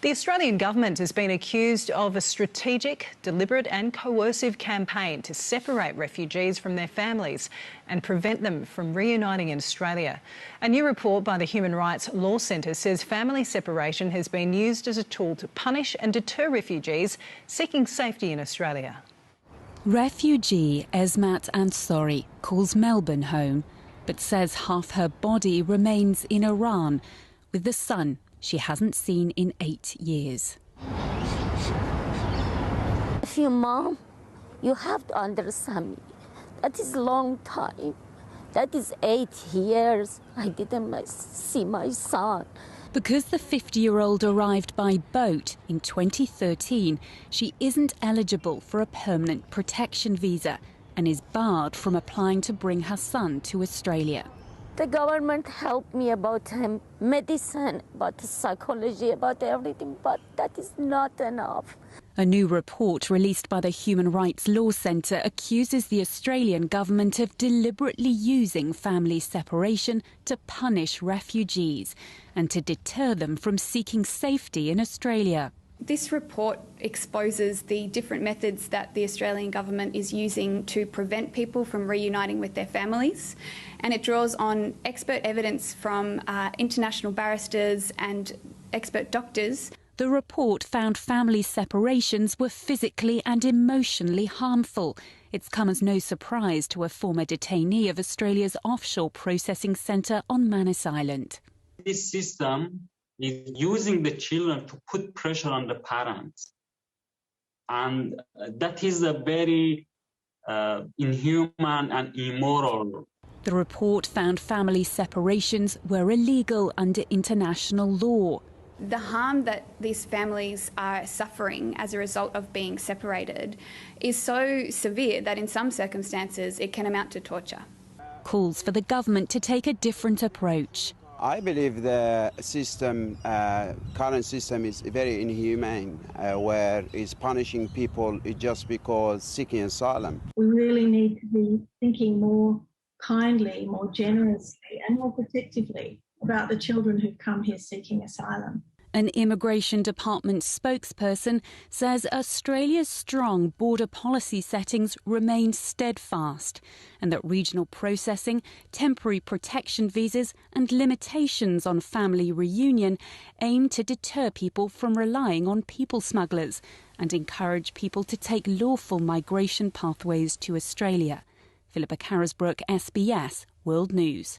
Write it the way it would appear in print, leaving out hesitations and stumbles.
The Australian government has been accused of a strategic, deliberate and coercive campaign to separate refugees from their families and prevent them from reuniting in Australia. A new report by the Human Rights Law Centre says family separation has been used as a tool to punish and deter refugees seeking safety in Australia. Refugee Esmat Ansari calls Melbourne home, but says half her body remains in Iran with the son she hasn't seen in 8 years. If you're mom, you have to understand me. That is a long time. That is 8 years. I didn't see my son. Because the 50-year-old arrived by boat in 2013, she isn't eligible for a permanent protection visa and is barred from applying to bring her son to Australia. The government helped me about medicine, about psychology, about everything, but that is not enough. A new report released by the Human Rights Law Centre accuses the Australian government of deliberately using family separation to punish refugees and to deter them from seeking safety in Australia. This report exposes the different methods that the Australian government is using to prevent people from reuniting with their families, and it draws on expert evidence from international barristers and expert doctors. The report found family separations were physically and emotionally harmful. It's come as no surprise to a former detainee of Australia's offshore processing centre on Manus Island. This system is using the children to put pressure on the parents. And that is a very inhuman and immoral. The report found family separations were illegal under international law. The harm that these families are suffering as a result of being separated is so severe that in some circumstances it can amount to torture. Calls for the government to take a different approach. I believe the system, current system is very inhumane, where it's punishing people just because seeking asylum. We really need to be thinking more kindly, more generously and more protectively about the children who've come here seeking asylum. An Immigration Department spokesperson says Australia's strong border policy settings remain steadfast and that regional processing, temporary protection visas and limitations on family reunion aim to deter people from relying on people smugglers and encourage people to take lawful migration pathways to Australia. Philippa Carisbrook, SBS World News.